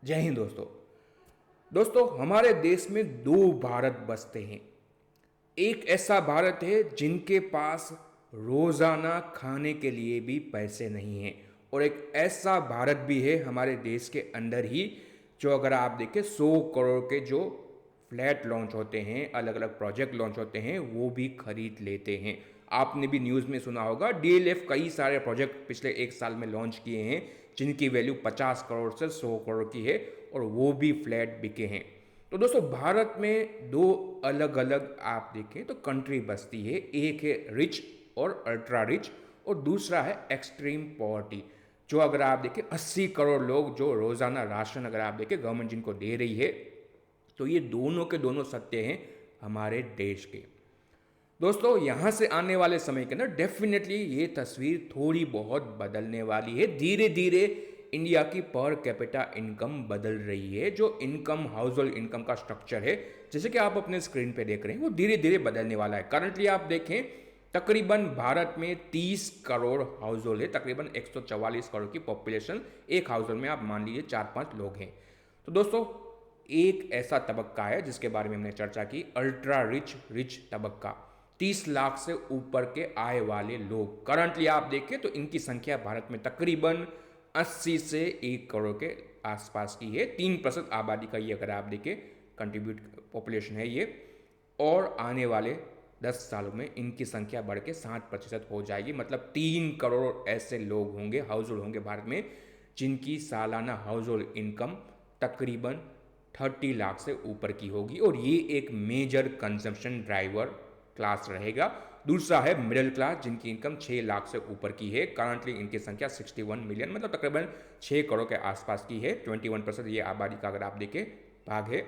जय हिंद दोस्तों। दोस्तों, हमारे देश में दो भारत बसते हैं। एक ऐसा भारत है जिनके पास रोजाना खाने के लिए भी पैसे नहीं हैं, और एक ऐसा भारत भी है हमारे देश के अंदर ही जो अगर आप देखें 100 करोड़ के जो फ्लैट लॉन्च होते हैं, अलग अलग प्रोजेक्ट लॉन्च होते हैं, वो भी खरीद लेते हैं। आपने भी न्यूज़ में सुना होगा, डीएलएफ कई सारे प्रोजेक्ट पिछले एक साल में लॉन्च किए हैं जिनकी वैल्यू 50 करोड़ से 100 करोड़ की है, और वो भी फ्लैट बिके हैं। तो दोस्तों, भारत में दो अलग अलग आप देखें तो कंट्री बसती है। एक है रिच और अल्ट्रा रिच, और दूसरा है एक्सट्रीम पॉवर्टी, जो अगर आप देखें 80 करोड़ लोग जो रोज़ाना राशन अगर आप देखें गवर्नमेंट जिनको दे रही है। तो ये दोनों के दोनों सत्य हैं हमारे देश के। दोस्तों, यहाँ से आने वाले समय के अंदर डेफिनेटली ये तस्वीर थोड़ी बहुत बदलने वाली है। धीरे धीरे इंडिया की पर कैपिटा इनकम बदल रही है। जो इनकम, हाउस होल्ड इनकम का स्ट्रक्चर है, जैसे कि आप अपने स्क्रीन पे देख रहे हैं, वो धीरे धीरे बदलने वाला है। करंटली आप देखें, तकरीबन भारत में 30 करोड़ हाउस होल्ड है, तकरीबन 144 करोड़ की पॉपुलेशन। एक हाउस होल्ड में आप मान लीजिए 4-5 लोग हैं। तो दोस्तों, एक ऐसा तबक्का है जिसके बारे में हमने चर्चा की, अल्ट्रा रिच रिच तबक्का। 30 लाख से ऊपर के आय वाले लोग करंटली आप देखें तो इनकी संख्या भारत में तकरीबन 80 से 1 करोड़ के आसपास की है। 3% आबादी का ये अगर आप देखें कंट्रीब्यूट पॉपुलेशन है ये, और आने वाले 10 सालों में इनकी संख्या बढ़ के 60% हो जाएगी। मतलब 3 करोड़ ऐसे लोग होंगे, हाउस होल्ड होंगे भारत में, जिनकी सालाना हाउस होल्ड इनकम तकरीबन 30 लाख से ऊपर की होगी, और ये एक मेजर कंजम्पशन ड्राइवर क्लास रहेगा। दूसरा है मिडिल क्लास, जिनकी इनकम 6 लाख से ऊपर की है। करंटली इनकी संख्या 61 मिलियन, मतलब तकरीबन 6 करोड़ के आसपास की है। 21% ये आबादी का अगर आप देखें भाग है,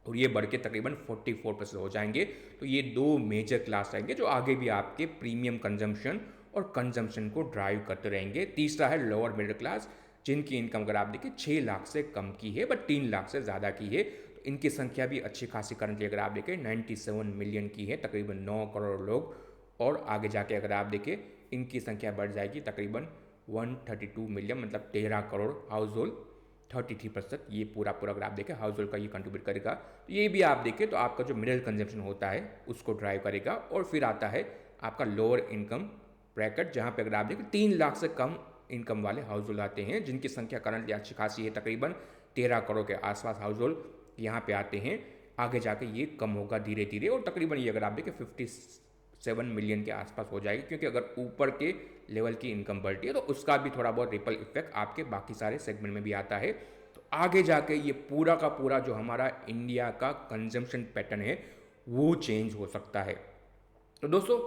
और ये बढ़ के तकरीबन 44% हो जाएंगे। तो ये दो मेजर क्लास रहेंगे जो आगे भी आपके प्रीमियम कंजम्पशन और कंजम्पशन को ड्राइव करते रहेंगे। तीसरा है लोअर मिडिल क्लास, जिनकी इनकम अगर आप देखिए 6 लाख से कम की है, बट 3 लाख से ज़्यादा की है। तो इनकी संख्या भी अच्छी खासी करंटली अगर आप देखें 97 मिलियन की है, तकरीबन 9 करोड़ लोग। और आगे जाके अगर आप देखें इनकी संख्या बढ़ जाएगी तकरीबन 132 मिलियन, मतलब 13 करोड़ हाउस होल्ड। 33% ये पूरा पूरा अगर आप देखें हाउस होल्ड का ये कंट्रीब्यूट करेगा। तो ये भी आप देखें तो आपका जो मिडिल कंजम्पशन होता है उसको ड्राइव करेगा। और फिर आता है आपका लोअर इनकम ब्रैकेट, जहाँ पे अगर आप देखें 3 लाख से कम इनकम वाले हाउस होल्ड आते हैं, जिनकी संख्या करंटली अच्छी खासी है, तकरीबन 13 करोड़ के आसपास हाउस होल्ड यहाँ पे आते हैं। आगे जाके ये कम होगा धीरे धीरे, और तकरीबन ये अगर आप देखें 57 मिलियन के आसपास हो जाएगी, क्योंकि अगर ऊपर के लेवल की इनकम बढ़ती है तो उसका भी थोड़ा बहुत रिपल इफेक्ट आपके बाकी सारे सेगमेंट में भी आता है। तो आगे जाके ये पूरा का पूरा जो हमारा इंडिया का कंजम्पशन पैटर्न है वो चेंज हो सकता है। तो दोस्तों,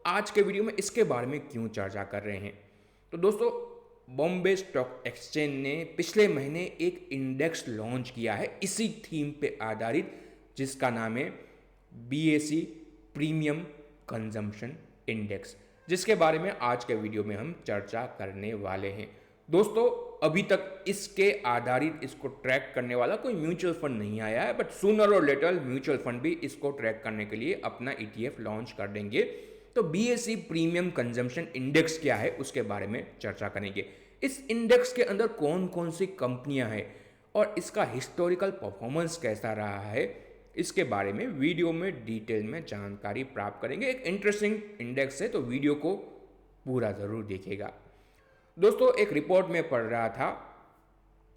आज के वीडियो में इसके बारे में क्यों चर्चा कर रहे हैं, तो दोस्तों, बॉम्बे स्टॉक एक्सचेंज ने पिछले महीने एक इंडेक्स लॉन्च किया है इसी थीम पे आधारित, जिसका नाम है बीएसई प्रीमियम कंजम्पशन इंडेक्स, जिसके बारे में आज के वीडियो में हम चर्चा करने वाले हैं। दोस्तों, अभी तक इसके आधारित इसको ट्रैक करने वाला कोई म्यूचुअल फंड नहीं आया है, बट सूनर और लेटर म्यूचुअल फंड भी इसको ट्रैक करने के लिए अपना ईटीएफ लॉन्च कर देंगे। तो बीएसई प्रीमियम कंजम्पशन इंडेक्स क्या है उसके बारे में चर्चा करेंगे। इस इंडेक्स के अंदर कौन कौन सी कंपनियां हैं और इसका हिस्टोरिकल परफॉर्मेंस कैसा रहा है, इसके बारे में वीडियो में डिटेल में जानकारी प्राप्त करेंगे। एक इंटरेस्टिंग इंडेक्स है, तो वीडियो को पूरा जरूर देखिएगा। दोस्तों, एक रिपोर्ट में पढ़ रहा था,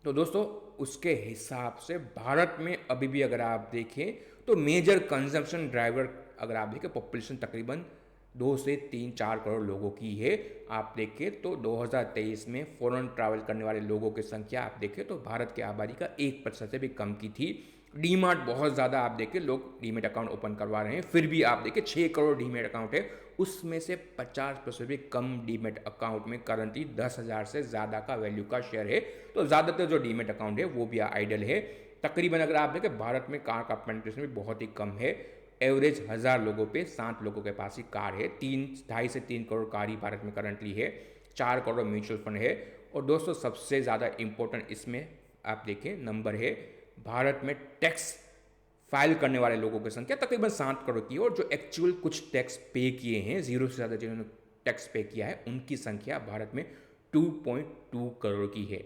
तो दोस्तों उसके हिसाब से भारत में अभी भी अगर आप देखें तो मेजर कंजम्पशन ड्राइवर अगर आप देखें पॉपुलेशन तकरीबन 2 से 3-4 करोड़ लोगों की है। आप देखें तो 2023 में फॉरेन ट्रैवल करने वाले लोगों की संख्या आप देखें तो भारत की आबादी का 1% से भी कम की थी। डीमार्ट बहुत ज़्यादा आप देखें लोग डीमेट अकाउंट ओपन करवा रहे हैं, फिर भी आप देखें 6 करोड़ डीमेट अकाउंट है, उसमें से 50% भी कम डीमेट अकाउंट में करंटली 10,000 से ज़्यादा का वैल्यू का शेयर है। तो ज़्यादातर जो डीमेट अकाउंट है वो भी आइडल है। तकरीबन अगर आप देखें भारत में कार का पेनिट्रेशन भी बहुत ही कम है। एवरेज 1000 लोगों पे 7 लोगों के पास ही कार है। 2.5 से 3 करोड़ कार ही भारत में करंटली है। 4 करोड़ म्यूचुअल फंड है। और दोस्तों, सबसे ज़्यादा इंपॉर्टेंट इसमें आप देखें नंबर है, भारत में टैक्स फाइल करने वाले लोगों की संख्या तकरीबन 7 करोड़ की है, और जो एक्चुअल कुछ टैक्स पे किए हैं, जीरो से ज़्यादा जिन्होंने टैक्स पे किया है, उनकी संख्या भारत में 2.2 करोड़ की है।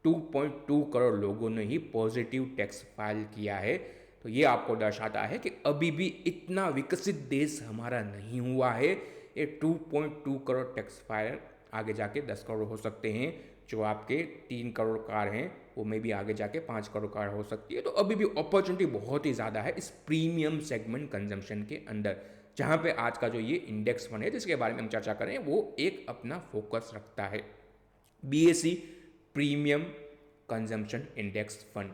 2.2 करोड़ लोगों ने ही पॉजिटिव टैक्स फाइल किया है। तो ये आपको दर्शाता है कि अभी भी इतना विकसित देश हमारा नहीं हुआ है। ये 2.2 करोड़ टैक्स फाइल आगे जाके 10 करोड़ हो सकते हैं। जो आपके 3 करोड़ कार हैं वो में भी आगे जाके 5 करोड़ कार हो सकती है। तो अभी भी अपॉर्चुनिटी बहुत ही ज़्यादा है इस प्रीमियम सेगमेंट कंजम्पशन के अंदर, जहाँ पे आज का जो ये इंडेक्स फंड है जिसके बारे में हम चर्चा करें वो एक अपना फोकस रखता है, BSE premium consumption index fund.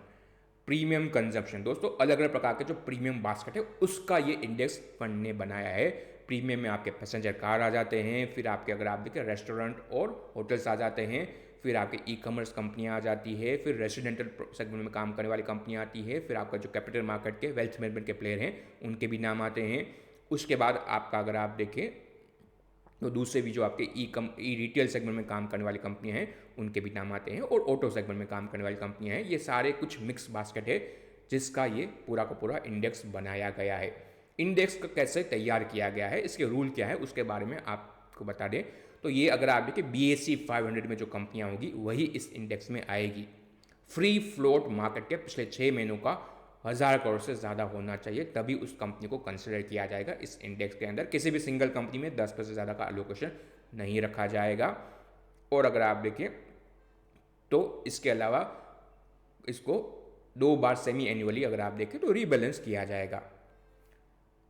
Premium consumption दोस्तों अलग अलग प्रकार के जो प्रीमियम बास्केट है उसका ये इंडेक्स फंड ने बनाया है। प्रीमियम में आपके पैसेंजर कार आ जाते हैं, फिर आपके अगर आप देखें रेस्टोरेंट और होटल्स आ जाते हैं, फिर आपके ई-कॉमर्स कंपनियां आ जाती है, फिर रेजिडेंटल सेगमेंट में काम करने वाली कंपनियां आती है, फिर आपका जो कैपिटल मार्केट के वेल्थ मैनेजमेंट के प्लेयर हैं उनके भी नाम आते हैं। उसके बाद आपका अगर आप देखें तो दूसरे भी जो आपके ई रिटेल सेगमेंट में काम करने वाली कंपनियां हैं उनके भी नाम आते हैं, और ऑटो सेगमेंट में काम करने वाली कंपनियां हैं। ये सारे कुछ मिक्स बास्केट है जिसका ये पूरा का पूरा इंडेक्स बनाया गया है। इंडेक्स का कैसे तैयार किया गया है, इसके रूल क्या है उसके बारे में आपको बता दें तो ये अगर आप देखिए BSE 500 में जो कंपनियां होगी वही इस इंडेक्स में आएगी। फ्री फ्लोट मार्केट के पिछले 6 महीनों का 1000 करोड़ से ज़्यादा होना चाहिए, तभी उस कंपनी को कंसिडर किया जाएगा इस इंडेक्स के अंदर। किसी भी सिंगल कंपनी में 10% से ज़्यादा का एलोकेशन नहीं रखा जाएगा। और अगर आप देखें तो इसके अलावा इसको 2 बार सेमी एनुअली अगर आप देखें तो रीबैलेंस किया जाएगा।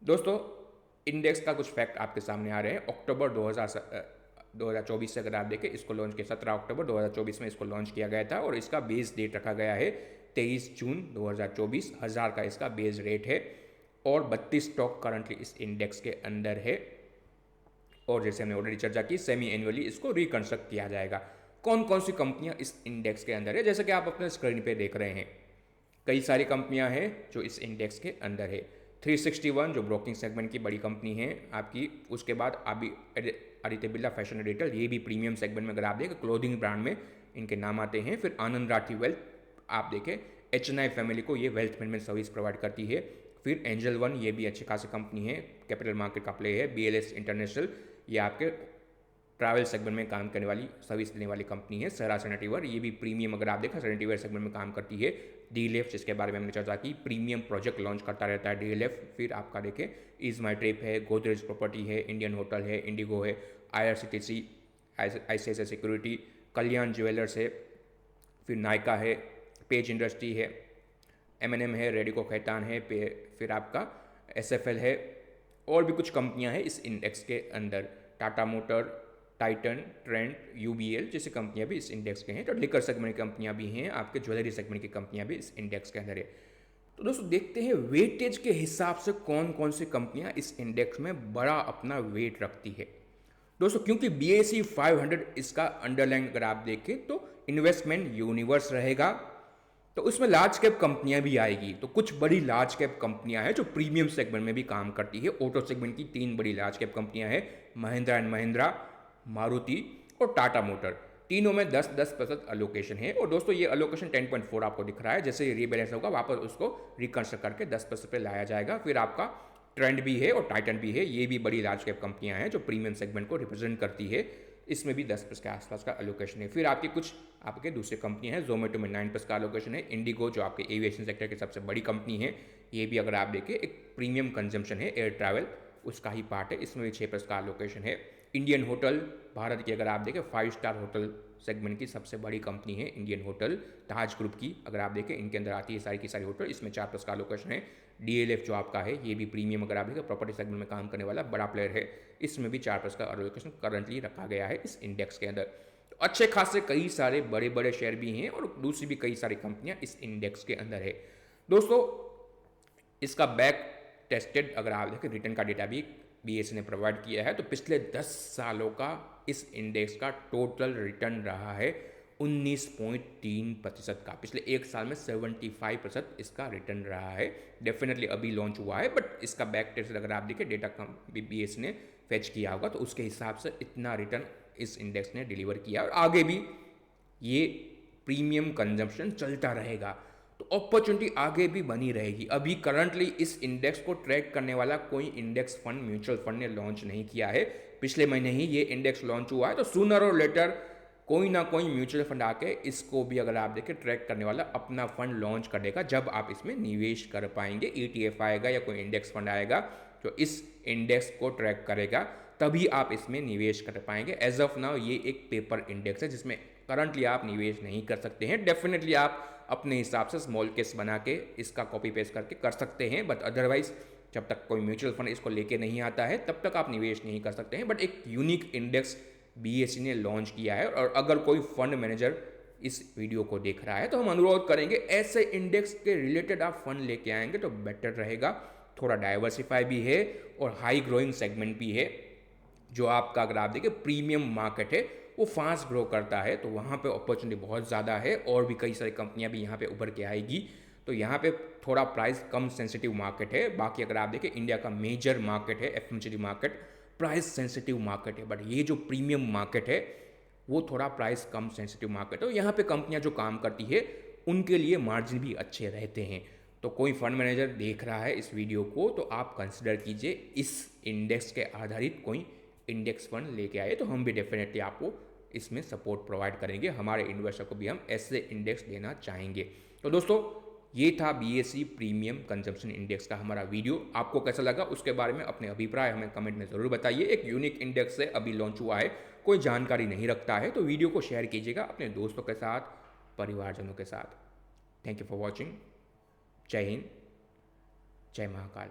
दोस्तों इंडेक्स का कुछ फैक्ट आपके सामने आ रहे हैं। अक्टूबर 2024 से अगर आप देखें इसको लॉन्च किया, 17 अक्टूबर 2024 में इसको लॉन्च किया गया था, और इसका बेस डेट रखा गया है 23 जून 2024। 1000 का इसका बेस रेट है, और 32 स्टॉक करंटली इस इंडेक्स के अंदर है। और जैसे हमने ऑलरेडी चर्चा की सेमी एनुअली इसको रिकंस्ट्रक्ट किया जाएगा। कौन कौन सी कंपनियां इस इंडेक्स के अंदर है, जैसे कि आप अपने स्क्रीन पे देख रहे हैं कई सारी कंपनियां हैं जो इस इंडेक्स के अंदर है। 361 जो ब्रोकिंग सेगमेंट की बड़ी कंपनी है आपकी, उसके बाद अभी आदित्य बिरला फैशन रिटेल, ये भी प्रीमियम सेगमेंट में अगर आप देखें क्लोथिंग ब्रांड में इनके नाम आते हैं। फिर आनंद राठी वेल्थ आप देखें, HNI फैमिली को ये वेल्थ मैनेजमेंट सर्विस प्रोवाइड करती है। फिर एंजल वन, ये भी अच्छी खासी कंपनी है, कैपिटल मार्केट का प्ले है। BLS इंटरनेशनल, ये आपके ट्रैवल सेगमेंट में काम करने वाली सर्विस देने वाली कंपनी है। सहरा सैनिटरीवेयर, ये भी प्रीमियम अगर आप देखें सैनिटरीवेयर सेगमेंट में काम करती है। DLF जिसके बारे में हमने चर्चा की, प्रीमियम प्रोजेक्ट लॉन्च करता रहता है DLF। फिर आपका देखें इज माई ट्रिप है, गोदरेज प्रॉपर्टी है, इंडियन होटल है, इंडिगो है, IRCTC, ICICI सिक्योरिटी, कल्याण ज्वेलर्स है, फिर नायका है, पेज इंडस्ट्री है, M&M है, रेडिको खैतान है, फिर आपका SFL है, और भी कुछ कंपनियां हैं इस इंडेक्स के अंदर। Tata motor, Titan, trend, UBL जैसी कंपनियां भी इस इंडेक्स के हैं। तो लिकर सेगमेंट की कंपनियां भी हैं, आपके ज्वेलरी सेगमेंट की कंपनियां भी इस इंडेक्स के अंदर है। तो दोस्तों देखते हैं वेटेज के हिसाब से कौन कौन सी कंपनियां इस इंडेक्स में बड़ा अपना वेट रखती है। दोस्तों क्योंकि BSE 500 इसका अंडरलाइन अगर आप देखें तो इन्वेस्टमेंट यूनिवर्स रहेगा, तो उसमें लार्ज कैप कंपनियां भी आएगी। तो कुछ बड़ी लार्ज कैप कंपनियां हैं जो प्रीमियम सेगमेंट में भी काम करती है। ऑटो सेगमेंट की 3 बड़ी लार्ज कैप कंपनियां हैं, महिंद्रा एंड महिंद्रा, मारुति और टाटा मोटर। तीनों में 10-10% अलोकेशन है। और दोस्तों ये अलोकेशन 10.4 आपको दिख रहा है, जैसे ये रीबैलेंस होगा वापस उसको रिकंस्ट्रक्ट करके 10% पे लाया जाएगा। फिर आपका ट्रेंड भी है और टाइटन भी है, ये भी बड़ी लार्ज कैप कंपनियां हैं जो प्रीमियम सेगमेंट को रिप्रेजेंट करती है। इसमें भी 10% के आसपास का अलोकेशन है। फिर आपकी कुछ आपके दूसरे कंपनियां हैं, जोमेटो में 9% का अलोकेशन है, इंडिगो जो आपके एविएशन सेक्टर की सबसे बड़ी कंपनी है, ये भी अगर आप देखें एक प्रीमियम कंजम्पशन है, एयर ट्रैवल उसका ही पार्ट है, इसमें भी 6% का अलोकेशन है। इंडियन होटल भारत की अगर आप देखें 5 स्टार होटल सेगमेंट की सबसे बड़ी कंपनी है इंडियन होटल। ताज ग्रुप की अगर आप देखें इनके अंदर आती है सारी की सारी होटल, इसमें 4% का अलोकेशन है। DLF जो आपका है ये भी प्रीमियम अगर आप देखें प्रॉपर्टी सेगमेंट में काम करने वाला बड़ा प्लेयर है, इसमें भी 4% का अलोकेशन करंटली रखा गया है इस इंडेक्स के अंदर। तो अच्छे खासे कई सारे बड़े बड़े शेयर भी हैं और दूसरी भी कई सारी कंपनियां इस इंडेक्स के अंदर है। दोस्तों इसका बैक टेस्टेड अगर आप देखें रिटर्न का डेटा भी BSE ने प्रोवाइड किया है, तो पिछले 10 सालों का इस इंडेक्स का टोटल रिटर्न रहा है 19.3% का। पिछले एक साल में 75% इसका रिटर्न रहा है। डेफिनेटली अभी लॉन्च हुआ है, बट इसका बैक टेस्ट अगर आप देखें डेटा BSE ने फेच किया होगा तो उसके हिसाब से इतना रिटर्न इस इंडेक्स ने डिलीवर किया, और आगे भी ये प्रीमियम कंजम्पशन चलता रहेगा, तो अपॉर्चुनिटी आगे भी बनी रहेगी। अभी करंटली इस इंडेक्स को ट्रैक करने वाला कोई इंडेक्स फंड, म्यूचुअल फंड ने लॉन्च नहीं किया है। पिछले महीने ही ये इंडेक्स लॉन्च हुआ है, तो सूनर और लेटर कोई ना कोई म्यूचुअल फंड आके इसको भी अगर आप देखें ट्रैक करने वाला अपना फंड लॉन्च कर देगा, जब आप इसमें निवेश कर पाएंगे। ETF आएगा या कोई इंडेक्स फंड आएगा जो इस इंडेक्स को ट्रैक करेगा, तभी आप इसमें निवेश कर पाएंगे। एज ऑफ नाउ ये एक पेपर इंडेक्स है जिसमें करंटली आप निवेश नहीं कर सकते हैं। डेफिनेटली आप अपने हिसाब से स्मॉल केस बना के इसका कॉपी पेस्ट करके कर सकते हैं, बट अदरवाइज जब तक कोई म्यूचुअल फंड इसको लेके नहीं आता है तब तक आप निवेश नहीं कर सकते हैं। बट एक यूनिक इंडेक्स BSE ने लॉन्च किया है, और अगर कोई फंड मैनेजर इस वीडियो को देख रहा है तो हम अनुरोध करेंगे ऐसे इंडेक्स के रिलेटेड आप फंड लेके आएंगे तो बेटर रहेगा। थोड़ा डाइवर्सिफाई भी है और हाई ग्रोइंग सेगमेंट भी है, जो आपका अगर आप देखिए प्रीमियम मार्केट है वो फास्ट ग्रो करता है, तो वहाँ पे अपॉर्चुनिटी बहुत ज़्यादा है और भी कई सारी कंपनियाँ भी यहाँ पे उभर के आएगी। तो यहाँ पे थोड़ा प्राइस कम सेंसिटिव मार्केट है। बाकी अगर आप देखें इंडिया का मेजर मार्केट है FMCG market, price sensitive market है, बट ये जो प्रीमियम मार्केट है वो थोड़ा प्राइस कम सेंसिटिव मार्केट है। यहाँ पे कंपनियाँ जो काम करती है उनके लिए मार्जिन भी अच्छे रहते हैं। तो कोई फंड मैनेजर देख रहा है इस वीडियो को तो आप कंसिडर कीजिए इस इंडेक्स के आधारित कोई इंडेक्स फंड लेके आए, तो हम भी डेफिनेटली आपको इसमें सपोर्ट प्रोवाइड करेंगे। हमारे इन्वेस्टर को भी हम ऐसे इंडेक्स देना चाहेंगे। तो दोस्तों ये था BSE प्रीमियम कंजम्पशन इंडेक्स का हमारा वीडियो। आपको कैसा लगा उसके बारे में अपने अभिप्राय हमें कमेंट में ज़रूर बताइए। एक यूनिक इंडेक्स है, अभी लॉन्च हुआ है, कोई जानकारी नहीं रखता है, तो वीडियो को शेयर कीजिएगा अपने दोस्तों के साथ, परिवारजनों के साथ। Thank you for watching. जय हिंद, जय महाकाल।